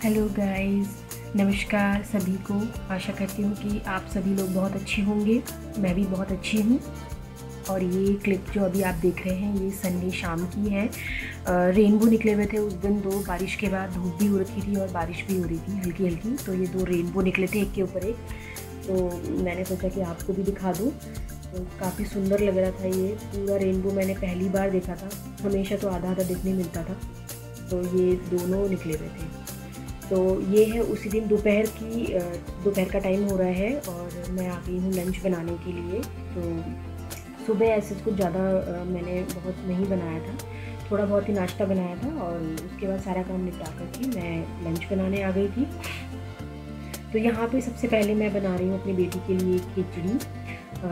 Hello guys, नमस्कार सभी को। आशा करती हूँ कि आप सभी लोग बहुत अच्छे होंगे। मैं भी बहुत अच्छी हूँ। और ये क्लिप जो अभी आप देख रहे हैं ये संडे शाम की है। रेनबो निकले हुए थे उस दिन, दो बारिश के बाद धूप भी हो रखी थी और बारिश भी हो रही थी हल्की हल्की। तो ये दो रेनबो निकले थे एक के ऊपर एक, तो मैंने सोचा कि आपको भी दिखा दूँ। तो काफ़ी सुंदर लग रहा था। ये पूरा रेनबो मैंने पहली बार देखा था, हमेशा तो आधा आधा देखने मिलता था। तो ये दोनों निकले हुए थे। तो ये है उसी दिन दोपहर का टाइम हो रहा है और मैं आ गई हूँ लंच बनाने के लिए। तो सुबह ऐसे कुछ ज़्यादा मैंने बहुत नहीं बनाया था, थोड़ा बहुत ही नाश्ता बनाया था और उसके बाद सारा काम निपटा करके मैं लंच बनाने आ गई थी। तो यहाँ पे सबसे पहले मैं बना रही हूँ अपनी बेटी के लिए खिचड़ी।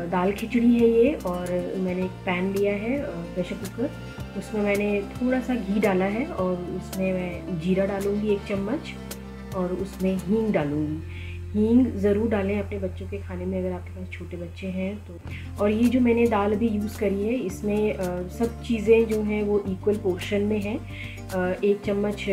दाल खिचड़ी है ये। और मैंने एक पैन लिया है, प्रेशर कुकर, उसमें मैंने थोड़ा सा घी डाला है और उसमें मैं जीरा डालूँगी 1 चम्मच और उसमें हींग डालूँगी। हींग ज़रूर डालें अपने बच्चों के खाने में अगर आपके पास छोटे बच्चे हैं तो। और ये जो मैंने दाल अभी यूज़ करी है इसमें सब चीज़ें जो हैं वो इक्वल पोर्शन में हैं। 1 चम्मच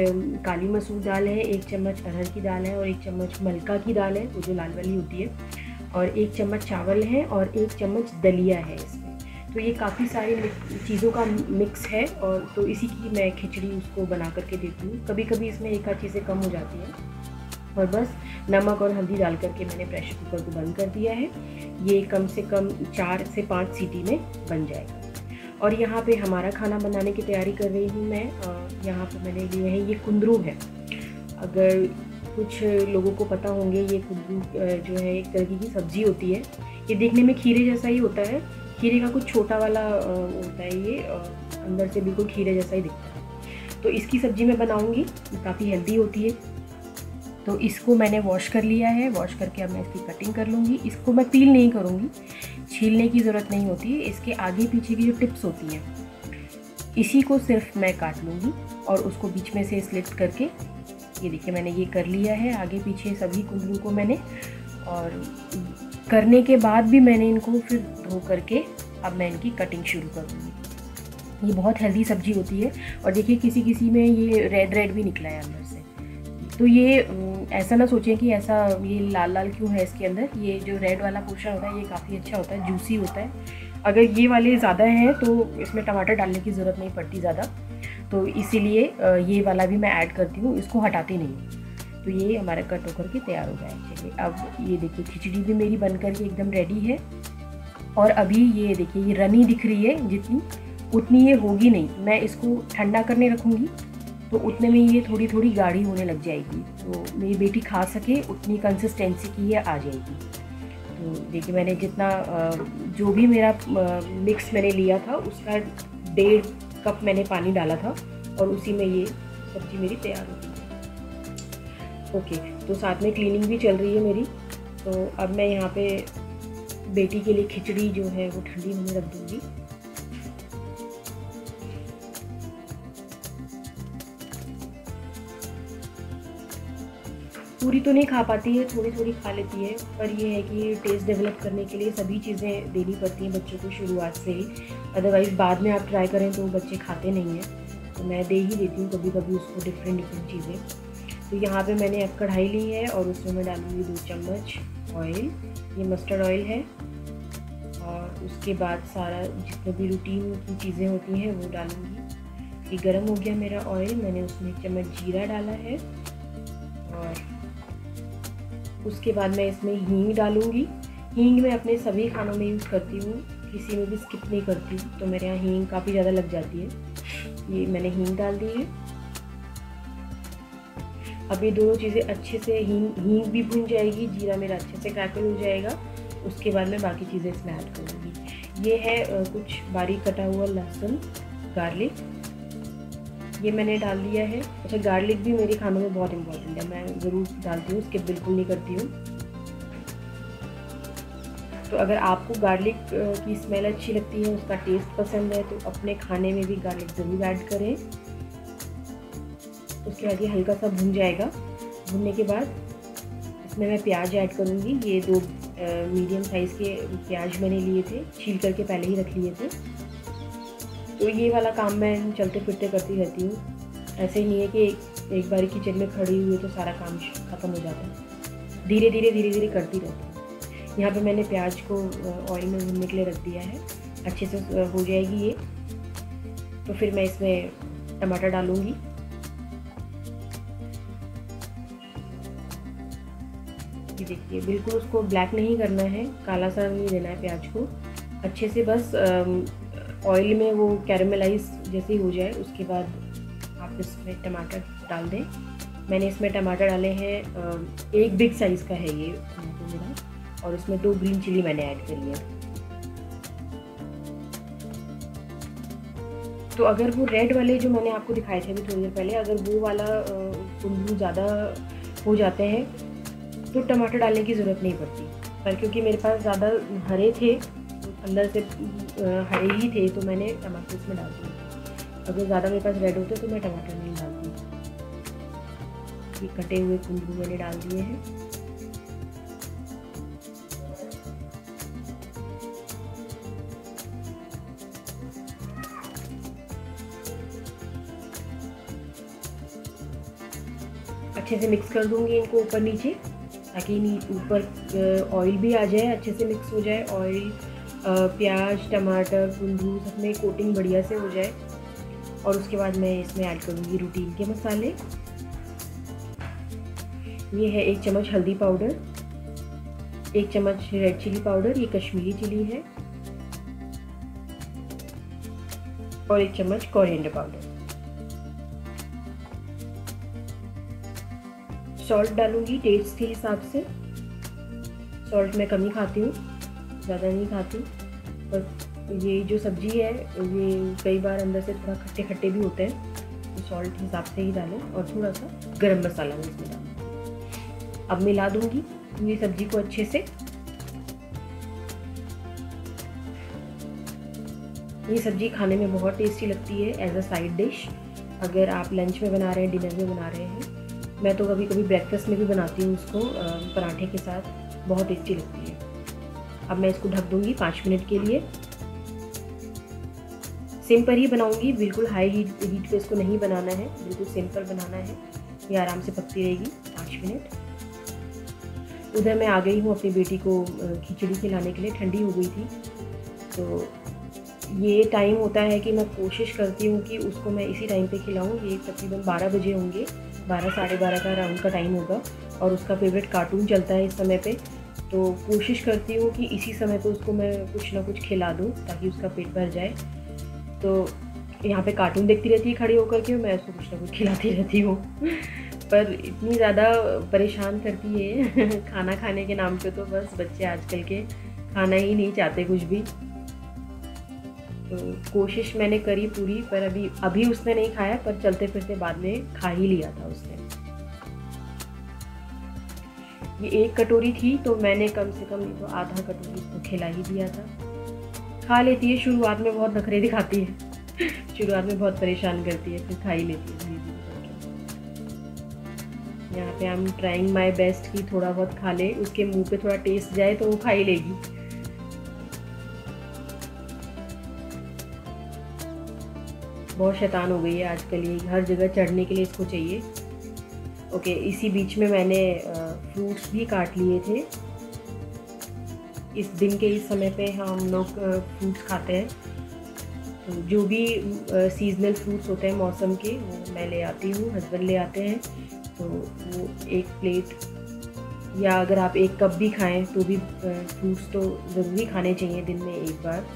काली मसूर दाल है, 1 चम्मच अरहर की दाल है और 1 चम्मच मलका की दाल है, वो जो लाल वाली होती है, और 1 चम्मच चावल है और 1 चम्मच दलिया है इसमें। तो ये काफ़ी सारी चीज़ों का मिक्स है और तो इसी की मैं खिचड़ी उसको बना करके देती हूँ। कभी कभी इसमें एक आध चीज़ें कम हो जाती हैं और बस नमक और हल्दी डाल करके मैंने प्रेशर कुकर को बंद कर दिया है। ये कम से कम 4 से 5 सीटी में बन जाएगा। और यहाँ पे हमारा खाना बनाने की तैयारी कर रही हूँ मैं। यहाँ पे मैंने लिए हैं, ये कुंदरू है। अगर कुछ लोगों को पता होंगे, ये कुंदरू जो है एक तरह की सब्ज़ी होती है। ये देखने में खीरे जैसा ही होता है, खीरे का कुछ छोटा वाला होता है ये, अंदर से बिल्कुल खीरे जैसा ही दिखता है। तो इसकी सब्ज़ी मैं बनाऊँगी, काफ़ी हेल्दी होती है। तो इसको मैंने वॉश कर लिया है, वॉश करके अब मैं इसकी कटिंग कर लूँगी। इसको मैं पील नहीं करूँगी, छीलने की ज़रूरत नहीं होती है। इसके आगे पीछे की जो टिप्स होती हैं इसी को सिर्फ मैं काट लूँगी और उसको बीच में से स्लिट करके, ये देखिए मैंने ये कर लिया है आगे पीछे सभी कुंदरू को मैंने। और करने के बाद भी मैंने इनको फिर धो करके अब मैं इनकी कटिंग शुरू करूँगी। ये बहुत हेल्दी सब्जी होती है। और देखिए किसी किसी में ये रेड भी निकला है अंदर से। तो ये ऐसा ना सोचें कि ऐसा ये लाल लाल क्यों है इसके अंदर। ये जो रेड वाला पोर्शन होता है ये काफ़ी अच्छा होता है, जूसी होता है। अगर ये वाले ज़्यादा हैं तो इसमें टमाटर डालने की ज़रूरत नहीं पड़ती ज़्यादा, तो इसीलिए ये वाला भी मैं ऐड करती हूँ, इसको हटाती नहीं। तो ये हमारा कट होकर के तैयार हो गया है। चलिए अब ये देखिए खिचड़ी भी मेरी बनकर के एकदम रेडी है। और अभी ये देखिए ये रनी दिख रही है, जितनी उतनी ये होगी नहीं। मैं इसको ठंडा करने रखूँगी तो उतने में ये थोड़ी थोड़ी गाढ़ी होने लग जाएगी, तो मेरी बेटी खा सके उतनी कंसिस्टेंसी की ये आ जाएगी। तो देखिए मैंने जितना जो भी मेरा मिक्स मैंने लिया था उसका 1.5 कप मैंने पानी डाला था और उसी में ये सब्ज़ी मेरी तैयार हो गई। ओके, तो साथ में क्लीनिंग भी चल रही है मेरी। तो अब मैं यहाँ पे बेटी के लिए खिचड़ी जो है वो ठंडी होने रख दूँगी। पूरी तो नहीं खा पाती है, थोड़ी थोड़ी खा लेती है, पर ये है कि टेस्ट डेवलप करने के लिए सभी चीज़ें देनी पड़ती हैं बच्चों को शुरुआत से ही। अदरवाइज़ बाद में आप ट्राई करें तो बच्चे खाते नहीं हैं। तो मैं दे ही देती हूँ कभी कभी उसको डिफरेंट चीज़ें। तो यहाँ पे मैंने अब कढ़ाई ली है और उसमें मैं डालूँगी 2 चम्मच ऑयल। ये मस्टर्ड ऑयल है। और उसके बाद सारा जितने भी रूटीन की चीज़ें होती हैं वो डालूँगी। ये गर्म हो गया मेरा ऑयल, मैंने उसमें 1 चम्मच जीरा डाला है और उसके बाद मैं इसमें हींग डालूँगी। हींग मैं अपने सभी खानों में यूज़ करती हूँ, किसी में भी स्किप नहीं करती हूँ। तो मेरे यहाँ हींग काफ़ी ज़्यादा लग जाती है। ये मैंने हींग डाल दी है। अब ये दोनों चीज़ें अच्छे से हींग भी भुन जाएगी, जीरा मेरा अच्छे से क्रैकल हो जाएगा। उसके बाद मैं बाकी चीज़ें इसमें ऐड करूँगी। ये है कुछ बारीक कटा हुआ लहसुन, गार्लिक, ये मैंने डाल दिया है। अच्छा, गार्लिक भी मेरे खानों में बहुत इम्पोर्टेंट है, मैं ज़रूर डालती हूँ, स्किप बिल्कुल नहीं करती हूँ। तो अगर आपको गार्लिक की स्मेल अच्छी लगती है, उसका टेस्ट पसंद है, तो अपने खाने में भी गार्लिक ज़रूर ऐड करें। उसके बाद ये हल्का सा भुन जाएगा। भुनने के बाद इसमें मैं प्याज ऐड करूँगी। ये 2 मीडियम साइज़ के प्याज मैंने लिए थे, छील करके पहले ही रख लिए थे। तो ये वाला काम मैं चलते फिरते करती रहती हूँ। ऐसे ही नहीं है कि एक बारी किचन में खड़ी हुई तो सारा काम ख़त्म हो जाता है। धीरे धीरे करती रहती हूँ। यहाँ पे मैंने प्याज को ऑयल में भूनने के लिए रख दिया है, अच्छे से हो जाएगी ये। तो फिर मैं इसमें टमाटर डालूँगी। ये देखिए, बिल्कुल उसको ब्लैक नहीं करना है, काला सा नहीं देना है प्याज को। अच्छे से बस ऑयल में वो कैरेमलाइज जैसे ही हो जाए उसके बाद आप इसमें टमाटर डाल दें। मैंने इसमें टमाटर डाले हैं, एक बिग साइज़ का है ये टमाटर मेरा, और इसमें 2 ग्रीन चिली मैंने ऐड करी है। तो अगर वो रेड वाले जो मैंने आपको दिखाए थे अभी थोड़ी देर पहले, अगर वो वाला कुंदरू ज़्यादा हो जाते हैं तो टमाटर डालने की ज़रूरत नहीं पड़ती। पर क्योंकि मेरे पास ज़्यादा हरे थे, अंदर से हरे ही थे, तो मैंने टमाटर इसमें डाल दिए। अगर ज़्यादा मेरे पास रेड होते तो मैं टमाटर नहीं डालती। ये कटे हुए कुंदरू मैंने डाल दिए हैं। अच्छे से मिक्स कर दूंगी इनको ऊपर नीचे, ताकि ऊपर ऑयल भी आ जाए, अच्छे से मिक्स हो जाए ऑयल, प्याज, टमाटर, कुंदरू सब में कोटिंग बढ़िया से हो जाए। और उसके बाद मैं इसमें ऐड करूँगी रूटीन के मसाले। ये है 1 चम्मच हल्दी पाउडर, 1 चम्मच रेड चिली पाउडर, ये कश्मीरी चिली है, और 1 चम्मच कोरिएंडर पाउडर। सॉल्ट डालूंगी टेस्ट के हिसाब से। सॉल्ट मैं कम ही खाती हूँ, ज़्यादा नहीं खाती। पर ये जो सब्ज़ी है ये कई बार अंदर से थोड़ा खट्टे खट्टे भी होते हैं, तो सॉल्ट हिसाब से ही डालें। और थोड़ा सा गरम मसाला मैं इसमें डालूँगी। अब मिला दूँगी पूरी सब्ज़ी को अच्छे से। ये सब्ज़ी खाने में बहुत टेस्टी लगती है एज अ साइड डिश। अगर आप लंच में बना रहे हैं, डिनर में बना रहे हैं, मैं तो कभी कभी ब्रेकफास्ट में भी बनाती हूँ उसको पराठे के साथ, बहुत टेस्टी लगती है। अब मैं इसको ढक दूँगी 5 मिनट के लिए। सिम पर ही बनाऊँगी, बिल्कुल हाई हीट पे इसको नहीं बनाना है, बिल्कुल सिंपल बनाना है। ये आराम से पकती रहेगी 5 मिनट। उधर मैं आ गई हूँ अपनी बेटी को खिचड़ी खिलाने के लिए, ठंडी हो गई थी। तो ये टाइम होता है कि मैं कोशिश करती हूँ कि उसको मैं इसी टाइम पे खिलाऊँ। ये तकरीबन 12 बजे होंगे, 12 साढ़े 12 का राउंड का टाइम होगा, और उसका फेवरेट कार्टून चलता है इस समय पे। तो कोशिश करती हूँ कि इसी समय पे उसको मैं कुछ ना कुछ खिला दूँ ताकि उसका पेट भर जाए। तो यहाँ पे कार्टून देखती रहती है खड़ी होकर के, मैं उसको कुछ ना कुछ खिलाती रहती हूँ। पर इतनी ज़्यादा परेशान करती है खाना खाने के नाम पे, तो बस बच्चे आजकल के खाना ही नहीं चाहते कुछ भी। तो कोशिश मैंने करी पूरी, पर अभी उसने नहीं खाया, पर चलते फिरते बाद में खा ही लिया था उसने। ये 1 कटोरी थी, तो मैंने कम से कम तो आधा कटोरी उसको खिला ही दिया था। खा लेती है, शुरुआत में बहुत नखरे दिखाती है शुरुआत में बहुत परेशान करती है, फिर खा ही लेती है धीरे धीरे करके। यहाँ पे I am trying my best कि थोड़ा बहुत खा ले, उसके मुंह पे थोड़ा टेस्ट जाए तो वो खा ही लेगी। बहुत शैतान हो गई है आजकल, ये हर जगह चढ़ने के लिए इसको चाहिए। ओके, इसी बीच में मैंने फ्रूट्स भी काट लिए थे। इस दिन के इस समय पे हम लोग फ्रूट्स खाते हैं, तो जो भी सीजनल फ्रूट्स होते हैं मौसम के, वो मैं ले आती हूँ, हस्बैंड ले आते हैं। तो वो 1 प्लेट, या अगर आप 1 कप भी खाएं तो भी फ्रूट्स तो ज़रूरी खाने चाहिए दिन में 1 बार।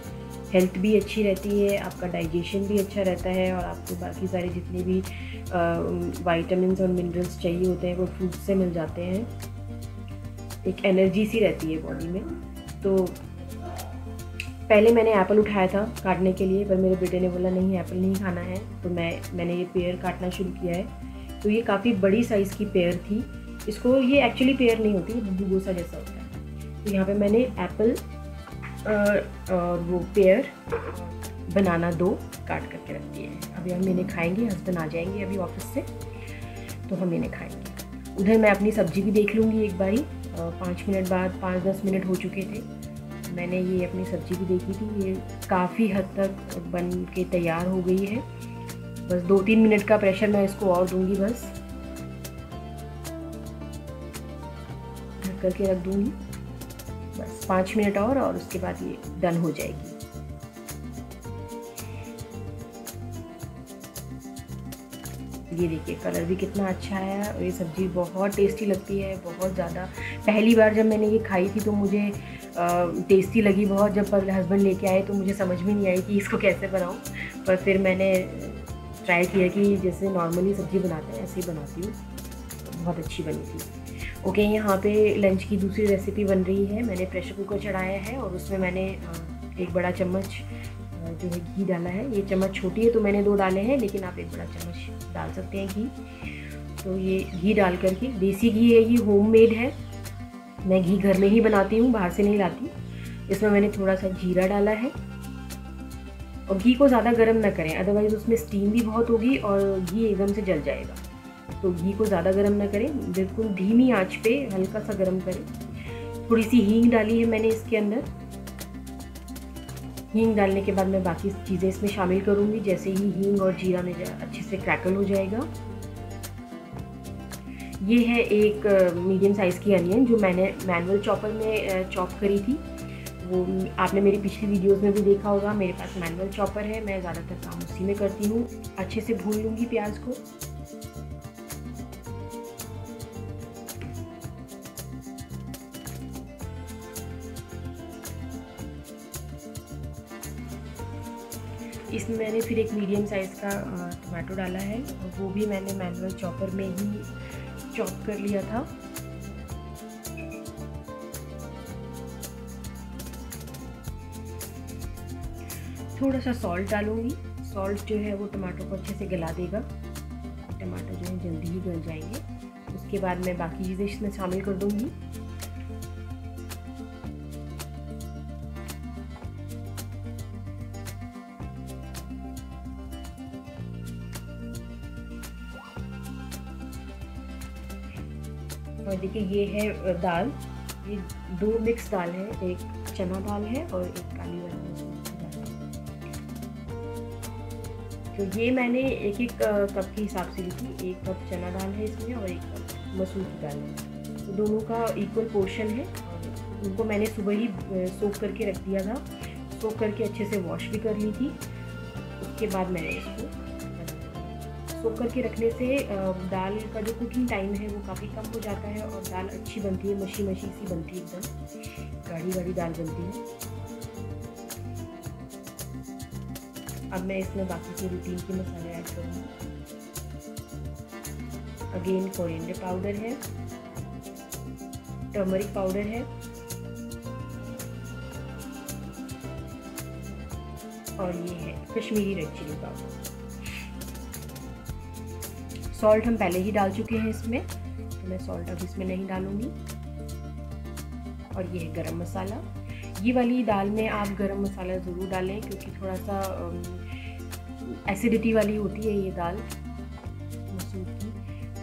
हेल्थ भी अच्छी रहती है, आपका डाइजेशन भी अच्छा रहता है, और आपको बाकी सारे जितने भी विटामिन्स और मिनरल्स चाहिए होते हैं वो फ्रूट से मिल जाते हैं। एक एनर्जी सी रहती है बॉडी में। तो पहले मैंने एप्पल उठाया था काटने के लिए, पर मेरे बेटे ने बोला नहीं एप्पल नहीं खाना है, तो मैंने ये पेयर काटना शुरू किया है। तो ये काफ़ी बड़ी साइज़ की पेयर थी। इसको, ये एक्चुअली पेयर नहीं होती, बूगोसा जैसा होता है। तो यहाँ पे मैंने एप्पल और वो पेयर, बनाना 2 काट करके रख दिए हैं। अभी हम इन्हें खाएंगे, हस्बैंड आ जाएंगे अभी ऑफिस से, तो हम इन्हें खाएंगे। उधर मैं अपनी सब्ज़ी भी देख लूँगी एक बारी। 5 मिनट बाद, 5-10 मिनट हो चुके थे, मैंने ये अपनी सब्ज़ी भी देखी थी। ये काफ़ी हद तक बन के तैयार हो गई है। बस 2-3 मिनट का प्रेशर मैं इसको और दूँगी बस, करके रख दूँगी। बस 5 मिनट और उसके बाद ये डन हो जाएगी। ये देखिए कलर भी कितना अच्छा है और ये सब्ज़ी बहुत टेस्टी लगती है, बहुत ज़्यादा। पहली बार जब मैंने ये खाई थी तो मुझे टेस्टी लगी बहुत। जब पर हस्बैंड लेके आए तो मुझे समझ में नहीं आई कि इसको कैसे बनाऊँ, पर फिर मैंने ट्राई किया कि जैसे नॉर्मली सब्ज़ी बनाते हैं ऐसे ही बनाती हूँ। बहुत अच्छी बनी थी। ओके, यहाँ पे लंच की दूसरी रेसिपी बन रही है। मैंने प्रेशर कुकर चढ़ाया है और उसमें मैंने एक बड़ा चम्मच जो है घी डाला है। ये चम्मच छोटी है तो मैंने 2 डाले हैं, लेकिन आप एक बड़ा चम्मच डाल सकते हैं घी। तो ये घी डाल करके, देसी घी है ये, होममेड है। मैं घी घर में ही बनाती हूँ, बाहर से नहीं लाती। इसमें मैंने थोड़ा सा जीरा डाला है और घी को ज़्यादा गर्म ना करें, अदरवाइज़ उसमें स्टीम भी बहुत होगी और घी एकदम से जल जाएगा। तो घी को ज़्यादा गर्म ना करें, बिल्कुल धीमी आंच पे हल्का सा गर्म करें। थोड़ी सी हींग डाली है मैंने इसके अंदर। हींग डालने के बाद मैं बाकी चीज़ें इसमें शामिल करूँगी। जैसे ही हींग और जीरा मेरा अच्छे से क्रैकल हो जाएगा। ये है एक मीडियम साइज़ की अनियन जो मैंने मैनुअल चॉपर में चॉप करी थी। वो आपने मेरी पिछली वीडियोस में भी देखा होगा। मेरे पास मैनुअल चॉपर है, मैं ज़्यादातर काम उसी में करती हूँ। अच्छे से भून लूँगी प्याज को। इसमें मैंने फिर एक मीडियम साइज़ का टमाटो डाला है और वो भी मैंने मैनुअल चॉपर में ही चॉप कर लिया था। थोड़ा सा सॉल्ट डालूंगी। सॉल्ट जो है वो टमाटो को अच्छे से गला देगा। टमाटर जो है जल्दी ही गल जाएंगे। उसके बाद मैं बाकी चीज़ें इसमें शामिल कर दूंगी। और देखिए ये है दाल। ये 2 मिक्स दाल है, एक चना दाल है और एक काली वाली मसूर दाल है। तो ये मैंने एक कप के हिसाब से ली थी। 1 कप चना दाल है इसमें और 1 कप मसूर की दाल है। तो दोनों का इक्वल पोर्शन है। और उनको मैंने सुबह ही सोक करके रख दिया था। सोक करके अच्छे से वॉश भी कर ली थी। उसके बाद मैंने इसको सोक करके रखने से दाल का जो कुकिंग टाइम है वो काफ़ी कम हो जाता है और दाल अच्छी बनती है, मशी मशी सी बनती है, एकदम गाढ़ी गाढ़ी दाल बनती है। अब मैं इसमें बाकी के रूटीन के मसाले ऐड करूँगी। अगेन कोरिएंडर पाउडर है, टर्मरिक पाउडर है और ये है Kashmiri red chilli powder. Salt हम पहले ही डाल चुके हैं इसमें, तो मैं सॉल्ट अब इसमें नहीं डालूंगी। और ये है गरम मसाला। ये वाली दाल में आप गरम मसाला ज़रूर डालें क्योंकि थोड़ा सा एसिडिटी वाली होती है ये दाल मसूर की।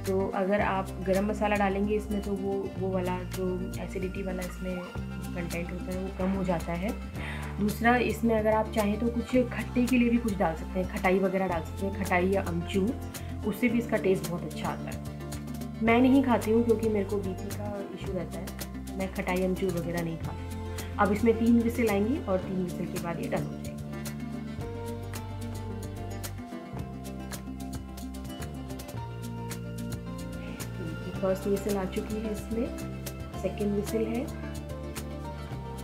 तो अगर आप गरम मसाला डालेंगे इसमें तो वो वाला जो एसिडिटी वाला इसमें कंटेंट होता है वो कम हो जाता है। दूसरा, इसमें अगर आप चाहें तो कुछ खट्टे के लिए भी कुछ डाल सकते हैं, खटाई वगैरह डाल सकते हैं, खटाई या अमचूर, उससे भी इसका टेस्ट बहुत अच्छा आता है। मैं नहीं खाती हूँ क्योंकि मेरे को बीपी का इशू रहता है। मैं खटाई अमचूर वगैरह नहीं खाती। अब इसमें 3 विसिल आएंगी और 3 विसिल के बाद ये डन हो जाएगी। फर्स्ट विसिल आ चुकी है, इसमें सेकेंड विसिल है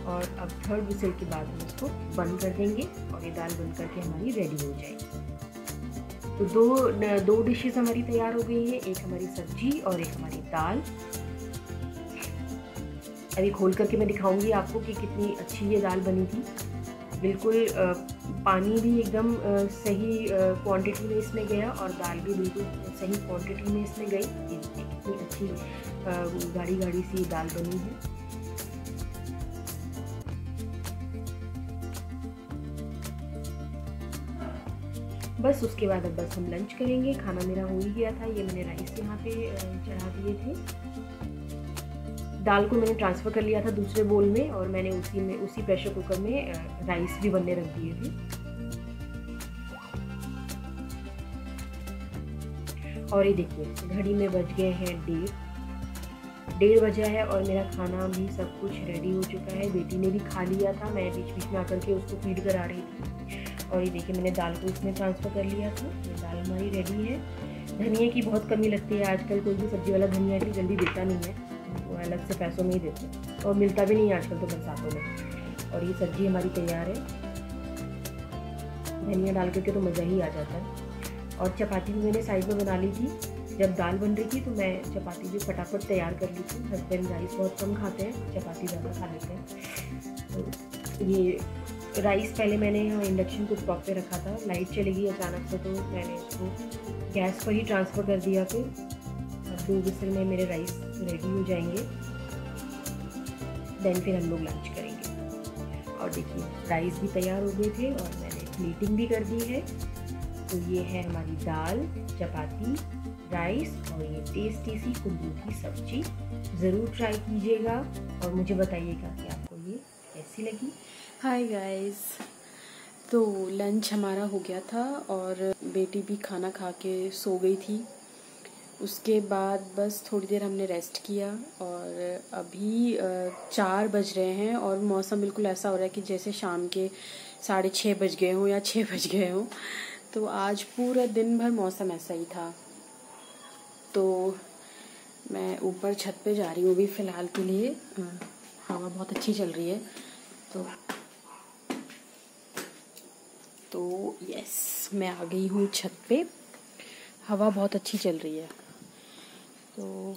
और अब थर्ड विसिल के बाद हम इसको बंद कर देंगे और ये दाल बन करके हमारी रेडी हो जाएगी। तो दो डिशेस हमारी तैयार हो गई हैं, एक हमारी सब्जी और एक हमारी दाल। अभी खोल करके मैं दिखाऊंगी आपको कि कितनी अच्छी ये दाल बनी थी। बिल्कुल पानी भी एकदम सही क्वांटिटी में इसमें गया और दाल भी बिल्कुल सही क्वांटिटी में इसमें गई। कितनी अच्छी गाढ़ी गाढ़ी सी दाल बनी है। बस उसके बाद अब बस हम लंच करेंगे। खाना मेरा हो ही गया था। ये मैंने राइस यहाँ पे चढ़ा दिए थे। दाल को मैंने ट्रांसफ़र कर लिया था दूसरे बोल में और मैंने उसी प्रेशर कुकर में राइस भी बनने रख दिए थे। और ये देखिए घड़ी में बज गए हैं 1:30 1:30 बजा है और मेरा खाना भी सब कुछ रेडी हो चुका है। बेटी ने भी खा लिया था, मैं बीच बीच में आकर के उसको फीड करा रही थी। और ये देखिए मैंने दाल को इसमें ट्रांसफ़र कर लिया था। ये दाल हमारी रेडी है। धनिया की बहुत कमी लगती है आजकल, कोई भी सब्ज़ी वाला धनिया इतनी जल्दी देता नहीं है, वो अलग से पैसों में ही देते और मिलता भी नहीं है आजकल तो बरसातों में। और ये सब्ज़ी हमारी तैयार है। धनिया डाल करके तो मज़ा ही आ जाता है। और चपाती भी मैंने साइड में बना ली थी। जब दाल बन रही थी तो मैं चपाती भी फटाफट तैयार कर ली थी। हस्बैंड राइस बहुत कम खाते हैं, चपाती ज़्यादा खा लेते हैं। तो ये राइस पहले मैंने यहाँ इंडक्शन को स्टॉप पे रखा था, लाइट चली गई अचानक से, तो मैंने इसको गैस पर ही ट्रांसफ़र कर दिया। फिर 2 विसल में मेरे राइस रेडी हो जाएंगे, देन फिर हम लोग लंच करेंगे। और देखिए राइस भी तैयार हो गए थे और मैंने प्लेटिंग भी कर दी है। तो ये है हमारी दाल, चपाती, राइस और ये टेस्टी सी कुंदरू की सब्जी। ज़रूर ट्राई कीजिएगा और मुझे बताइएगा कि आपको ये कैसी लगी। हाय गाइस, तो लंच हमारा हो गया था और बेटी भी खाना खा के सो गई थी। उसके बाद बस थोड़ी देर हमने रेस्ट किया और अभी 4 बज रहे हैं और मौसम बिल्कुल ऐसा हो रहा है कि जैसे शाम के 6:30 बज गए हों या 6 बज गए हों। तो आज पूरा दिन भर मौसम ऐसा ही था। तो मैं ऊपर छत पे जा रही हूँ अभी फ़िलहाल के लिए। हवा बहुत अच्छी चल रही है। तो यस, मैं आ गई हूँ छत पे। हवा बहुत अच्छी चल रही है। तो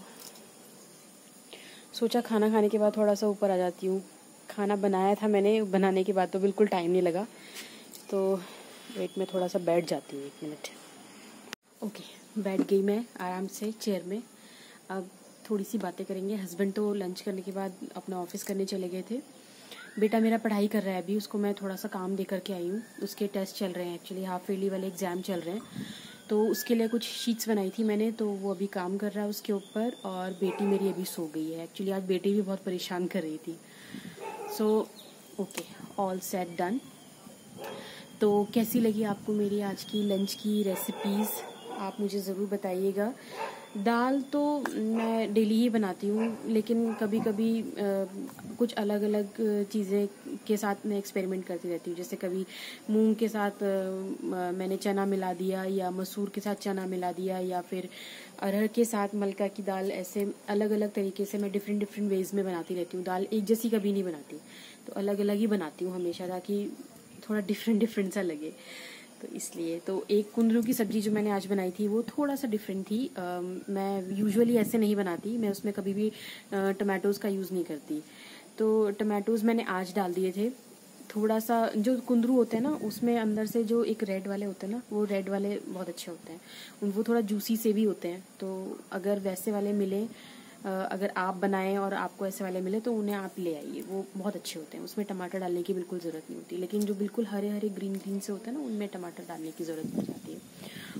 सोचा खाना खाने के बाद थोड़ा सा ऊपर आ जाती हूँ। खाना बनाया था मैंने, बनाने के बाद तो बिल्कुल टाइम नहीं लगा। तो वेट में थोड़ा सा बैठ जाती हूँ, 1 मिनट। ओके, बैठ गई मैं आराम से चेयर में। अब थोड़ी सी बातें करेंगे। हस्बैंड तो लंच करने के बाद अपना ऑफिस करने चले गए थे। बेटा मेरा पढ़ाई कर रहा है अभी, उसको मैं थोड़ा सा काम दे करके आई हूँ। उसके टेस्ट चल रहे हैं, एक्चुअली हाफ ईयरली वाले एग्ज़ाम चल रहे हैं। तो उसके लिए कुछ शीट्स बनाई थी मैंने, तो वो अभी काम कर रहा है उसके ऊपर। और बेटी मेरी अभी सो गई है। एक्चुअली आज बेटी भी बहुत परेशान कर रही थी। So okay, all set done. तो कैसी लगी आपको मेरी आज की लंच की रेसिपीज़, आप मुझे ज़रूर बताइएगा। दाल तो मैं डेली ही बनाती हूँ, लेकिन कभी कभी कुछ अलग अलग चीज़ें के साथ मैं एक्सपेरिमेंट करती रहती हूँ। जैसे कभी मूंग के साथ मैंने चना मिला दिया, या मसूर के साथ चना मिला दिया, या फिर अरहर के साथ मलका की दाल। ऐसे अलग अलग तरीके से मैं डिफरेंट वेज़ में बनाती रहती हूँ। दाल एक जैसी कभी नहीं बनाती, तो अलग अलग ही बनाती हूँ हमेशा, ताकि थोड़ा डिफरेंट सा लगे। तो इसलिए तो एक कुंदरू की सब्ज़ी जो मैंने आज बनाई थी वो थोड़ा सा डिफरेंट थी। मैं यूजुअली ऐसे नहीं बनाती, मैं उसमें कभी भी टमाटोज़ का यूज़ नहीं करती। तो टमाटोज़ मैंने आज डाल दिए थे। थोड़ा सा जो कुंदरू होते हैं ना, उसमें अंदर से जो एक रेड वाले होते हैं ना, वो रेड वाले बहुत अच्छे होते हैं। वो थोड़ा जूसी से भी होते हैं। तो अगर वैसे वाले मिले, अगर आप बनाएं और आपको ऐसे वाले मिले, तो उन्हें आप ले आइए, वो बहुत अच्छे होते हैं। उसमें टमाटर डालने की बिल्कुल ज़रूरत नहीं होती। लेकिन जो बिल्कुल हरे हरे ग्रीन से होते हैं ना, उनमें टमाटर डालने की ज़रूरत पड़ जाती है।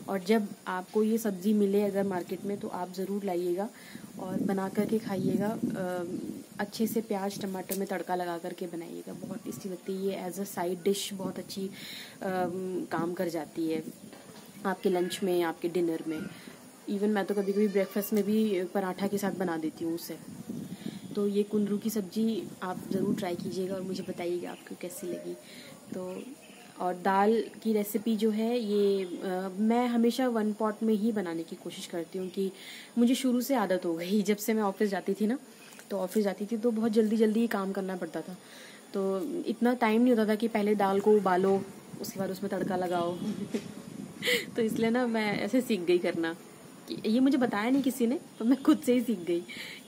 और जब आपको ये सब्ज़ी मिले अगर मार्केट में, तो आप ज़रूर लाइएगा और बना करके खाइएगा। अच्छे से प्याज टमाटर में तड़का लगा करके बनाइएगा, बहुत टेस्टी लगती है। ये एज अ साइड डिश बहुत अच्छी काम कर जाती है आपके लंच में, आपके डिनर में। इवन मैं तो कभी कभी ब्रेकफास्ट में भी पराठा के साथ बना देती हूँ उसे। तो ये कुंदरू की सब्ज़ी आप ज़रूर ट्राई कीजिएगा और मुझे बताइएगा आपको कैसी लगी। तो और दाल की रेसिपी जो है ये मैं हमेशा 1 पॉट में ही बनाने की कोशिश करती हूँ, कि मुझे शुरू से आदत हो गई। जब से मैं ऑफिस जाती थी ना, तो ऑफिस जाती थी तो बहुत जल्दी जल्दी काम करना पड़ता था। तो इतना टाइम नहीं होता था कि पहले दाल को उबालो, उसके बाद उसमें तड़का लगाओ। तो इसलिए ना मैं ऐसे सीख गई करना। ये मुझे बताया नहीं किसी ने, तो मैं खुद से ही सीख गई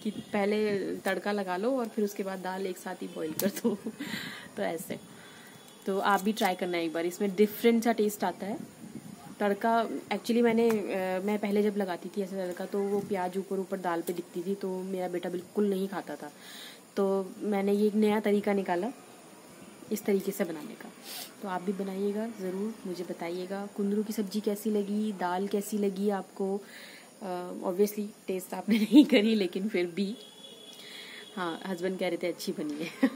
कि पहले तड़का लगा लो और फिर उसके बाद दाल एक साथ ही बॉईल कर दो। तो ऐसे तो आप भी ट्राई करना एक बार, इसमें डिफरेंट सा टेस्ट आता है। तड़का एक्चुअली मैं पहले जब लगाती थी ऐसे तड़का, तो वो प्याज ऊपर ऊपर दाल पे दिखती थी, तो मेरा बेटा बिल्कुल नहीं खाता था। तो मैंने ये एक नया तरीका निकाला इस तरीके से बनाने का। तो आप भी बनाइएगा ज़रूर, मुझे बताइएगा कुंदरू की सब्ज़ी कैसी लगी, दाल कैसी लगी आपको। ऑब्वियसली टेस्ट आपने नहीं करी, लेकिन फिर भी हाँ, हस्बैंड कह रहे थे अच्छी बनी है।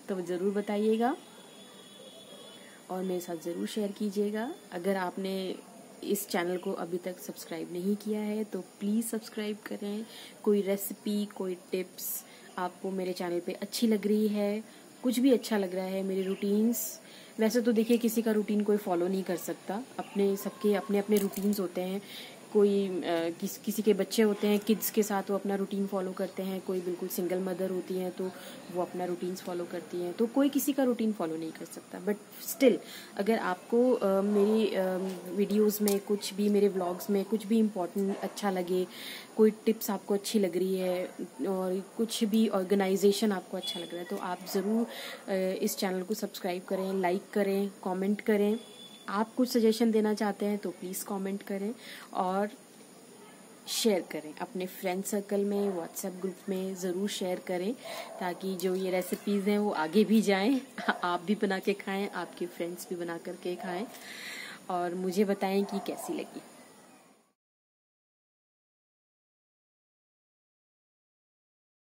तो ज़रूर बताइएगा और मेरे साथ ज़रूर शेयर कीजिएगा। अगर आपने इस चैनल को अभी तक सब्सक्राइब नहीं किया है तो प्लीज़ सब्सक्राइब करें। कोई रेसिपी, कोई टिप्स आपको मेरे चैनल पे अच्छी लग रही है, कुछ भी अच्छा लग रहा है, मेरे रूटीन्स, वैसे तो देखिए किसी का रूटीन कोई फॉलो नहीं कर सकता, अपने सबके अपने अपने रूटीन्स होते हैं। कोई किसी के बच्चे होते हैं, किड्स के साथ वो अपना रूटीन फॉलो करते हैं, कोई बिल्कुल सिंगल मदर होती हैं तो वो अपना रूटीन्स फॉलो करती हैं, तो कोई किसी का रूटीन फॉलो नहीं कर सकता। बट स्टिल अगर आपको मेरी वीडियोस में कुछ भी, मेरे व्लॉग्स में कुछ भी इम्पोर्टेंट अच्छा लगे, कोई टिप्स आपको अच्छी लग रही है और कुछ भी ऑर्गेनाइजेशन आपको अच्छा लग रहा है, तो आप ज़रूर इस चैनल को सब्सक्राइब करें, लाइक करें, कमेंट करें। आप कुछ सजेशन देना चाहते हैं तो प्लीज़ कमेंट करें और शेयर करें अपने फ्रेंड सर्कल में, व्हाट्सएप ग्रुप में ज़रूर शेयर करें, ताकि जो ये रेसिपीज़ हैं वो आगे भी जाएं, आप भी बना के खाएं, आपके फ्रेंड्स भी बना करके खाएं और मुझे बताएं कि कैसी लगी।